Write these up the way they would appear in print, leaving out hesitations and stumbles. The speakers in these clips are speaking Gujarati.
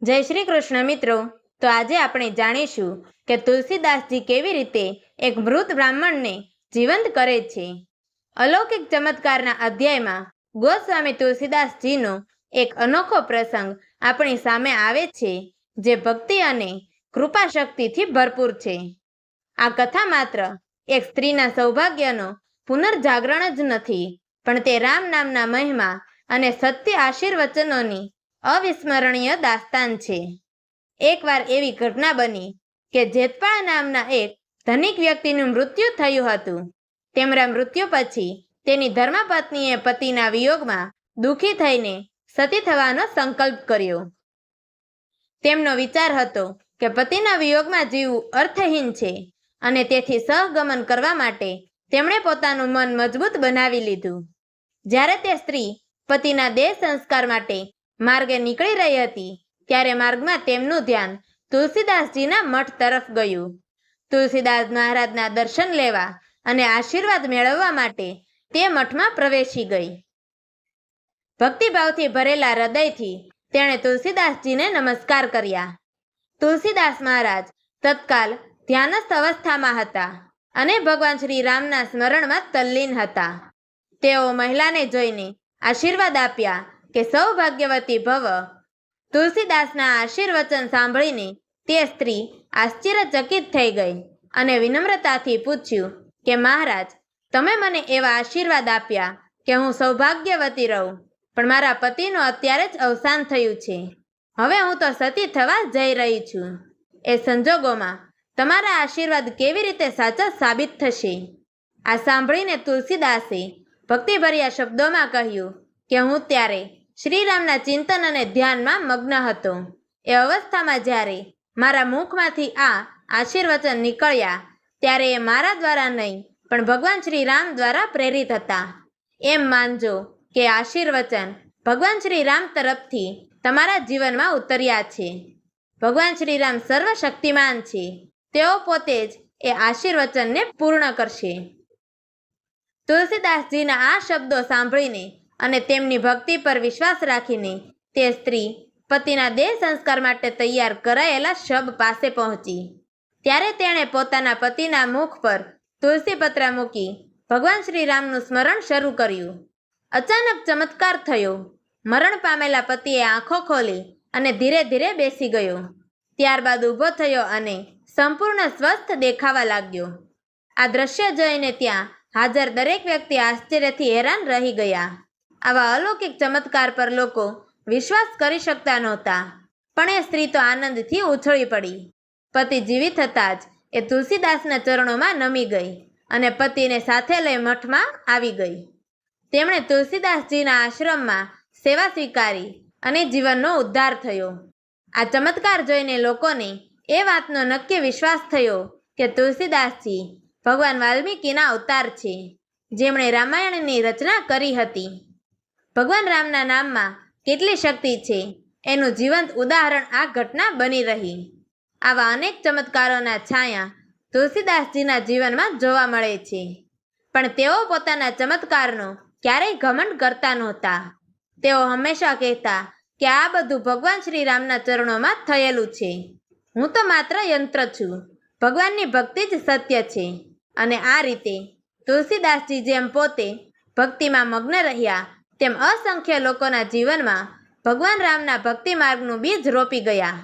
જય શ્રી કૃષ્ણ મિત્રો। તો આજે આપણે જાણીશું કે તુલસીદાસજી કેવી રીતે એક મૃત બ્રાહ્મણને જીવંત કરે છે। અલૌકિક ચમત્કારના અધ્યાયમાં ગોસ્વામી તુલસીદાસજીનો એક અનોખો પ્રસંગ આપણી સામે આવે છે, જે ભક્તિ અને કૃપા શક્તિથી ભરપૂર છે। આ કથા માત્ર એક સ્ત્રીના સૌભાગ્યનો પુનર્જાગરણ જ નથી, પણ તે રામ નામના મહિમા અને સત્ય આશીર્વચનોની અવિસ્મરણીય દાસ્તાન છે। એકવાર એવી ઘટના બની કે જેતપાળ નામના એક ધનિક વ્યક્તિનું મૃત્યુ થયું હતું। તેમના મૃત્યુ પછી તેની ધર્મપત્નીએ પતિના વિયોગમાં દુઃખી થઈને સતી થવાનો સંકલ્પ કર્યો। તેમનો વિચાર હતો કે પતિના વિયોગમાં જીવવું અર્થહીન છે, અને તેથી સહગમન કરવા માટે તેમણે પોતાનું મન મજબૂત બનાવી લીધું। જ્યારે તે સ્ત્રી પતિના દેહ સંસ્કાર માટે માર્ગે નીકળી રહી હતી, ત્યારે માર્ગમાં તેમનું ધ્યાન તુલસીદાસજીના મઠ તરફ ગયું। તુલસીદાસ મહારાજના દર્શન લેવા અને આશીર્વાદ મેળવવા માટે તે મઠમાં પ્રવેશી ગઈ। ભક્તિભાવથી ભરેલા હૃદયથી તેણે તુલસીદાસજીને નમસ્કાર કર્યા। તુલસીદાસ મહારાજ તત્કાલ ધ્યાનસ્થ અવસ્થામાં હતા અને ભગવાન શ્રી રામના સ્મરણમાં તલ્લીન હતા। તેઓ મહિલાને જોઈને આશીર્વાદ આપ્યા કે સૌભાગ્યવતી ભવ। તુલસીદાસના આશીર્વચન સાંભળીને તે સ્ત્રી આશ્ચર્યચકિત થઈ ગઈ અને વિનમ્રતાથી પૂછ્યું કે મહારાજ, તમે મને એવા આશીર્વાદ આપ્યા કે હું સૌભાગ્યવતી રહું, પણ મારા પતિનું અત્યારે જ અવસાન થયું છે। હવે હું તો સતી થવા જઈ રહી છું। એ સંજોગોમાં તમારા આશીર્વાદ કેવી રીતે સાચા સાબિત થશે? આ સાંભળીને તુલસીદાસે ભક્તિભર્યા શબ્દોમાં કહ્યું કે હું ત્યારે શ્રીરામના ચિંતન અને ધ્યાનમાં મગ્ન હતો। એ અવસ્થામાં જ્યારે મારા મુખમાંથી આ આશીર્વચન નીકળ્યા, ત્યારે એ મારા દ્વારા નહીં, પણ ભગવાન શ્રી રામ દ્વારા પ્રેરિત હતા। એમ માનજો કે આશીર્વચન ભગવાન શ્રી રામ તરફથી તમારા જીવનમાં ઉતર્યા છે। ભગવાન શ્રી રામ સર્વશક્તિમાન છે, તેઓ પોતે જ એ આશીર્વચનને પૂર્ણ કરશે। તુલસીદાસજીના આ શબ્દો સાંભળીને અને તેમની ભક્તિ પર વિશ્વાસ રાખીને તે સ્ત્રી પતિના દેહ સંસ્કાર માટે તૈયાર કરાયેલા શબ પાસે પહોંચી। ત્યારે તેણે પોતાના પતિના મુખ પર તુલસીપત્ર મૂકી ભગવાન શ્રી રામનું સ્મરણ શરૂ કર્યું। અચાનક ચમત્કાર થયો। મરણ પામેલા પતિએ આંખો ખોલી અને ધીરે ધીરે બેસી ગયો। ત્યારબાદ ઊભો થયો અને સંપૂર્ણ સ્વસ્થ દેખાવા લાગ્યો। આ દ્રશ્ય જોઈને ત્યાં હાજર દરેક વ્યક્તિ આશ્ચર્યથી હેરાન રહી ગયા। આવા અલૌકિક ચમત્કાર પર લોકો વિશ્વાસ કરી શકતા નહોતા, પણ એ સ્ત્રી તો આનંદથી ઉછળી પડી। પતિ જીવિત થતાં જ એ તુલસીદાસના ચરણોમાં નમી ગઈ અને પતિને સાથે લઈ મઠમાં આવી ગઈ। તેમણે તુલસીદાસજીના આશ્રમમાં સેવા સ્વીકારી અને જીવનનો ઉદ્ધાર થયો। આ ચમત્કાર જોઈને લોકોને એ વાતનો નક્કી વિશ્વાસ થયો કે તુલસીદાસજી ભગવાન વાલ્મીકીના અવતાર છે, જેમણે રામાયણની રચના કરી હતી। ભગવાન રામના નામમાં કેટલી શક્તિ છે, એનું જીવંત ઉદાહરણ આ ઘટના બની રહી। આવા અનેક ચમત્કારોના છાયા તુલસીદાસજીના જીવનમાં જોવા મળે છે, પણ તેઓ પોતાના ચમત્કારનો ક્યારેય ઘમંડ કરતા નહોતા। તેઓ હંમેશા કહેતા કે આ બધું ભગવાન શ્રી રામના ચરણોમાં થયેલું છે। હું તો માત્ર યંત્ર છું, ભગવાનની ભક્તિ જ સત્ય છે। અને આ રીતે તુલસીદાસજી જેમ પોતે ભક્તિમાં મગ્ન રહ્યા, તેમ અસંખ્ય લોકોના જીવનમાં ભગવાન રામના ભક્તિ માર્ગનું બીજ રોપી ગયા।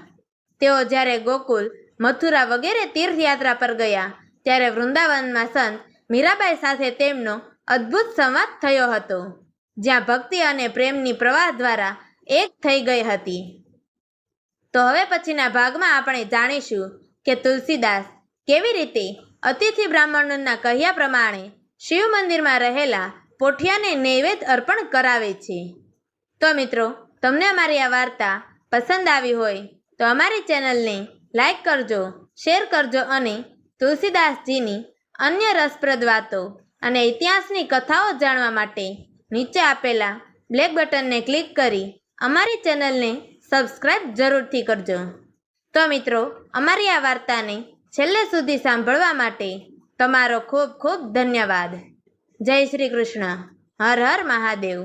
તેઓ જ્યારે ગોકુલ, મથુરા વગેરે તીર્થયાત્રા પર ગયા, ત્યારે વૃંદાવનમાં સંત મીરાબાઈ સાથે તેમનો અદ્ભુત સંવાદ થયો હતો, જ્યાં ભક્તિ અને પ્રેમની પ્રવાહ દ્વારા એક થઈ ગઈ હતી। તો હવે પછીના ભાગમાં આપણે જાણીશું કે તુલસીદાસ કેવી રીતે અતિથિ બ્રાહ્મણોના કહ્યા પ્રમાણે શિવ મંદિરમાં રહેલા પોઠિયાને નૈવેદ્ય અર્પણ કરાવે છે। તો મિત્રો, તમને અમારી આ વાર્તા પસંદ આવી હોય તો અમારી ચેનલને લાઈક કરજો, શેર કરજો અને તુલસીદાસજીની અન્ય રસપ્રદ વાતો અને ઇતિહાસની કથાઓ જાણવા માટે નીચે આપેલા બ્લેક બટનને ક્લિક કરી અમારી ચેનલને સબસ્ક્રાઈબ જરૂરથી કરજો। તો મિત્રો, અમારી આ વાર્તાને છેલ્લે સુધી સાંભળવા માટે તમારો ખૂબ ખૂબ ધન્યવાદ। જય શ્રી કૃષ્ણ। હર હર મહાદેવ।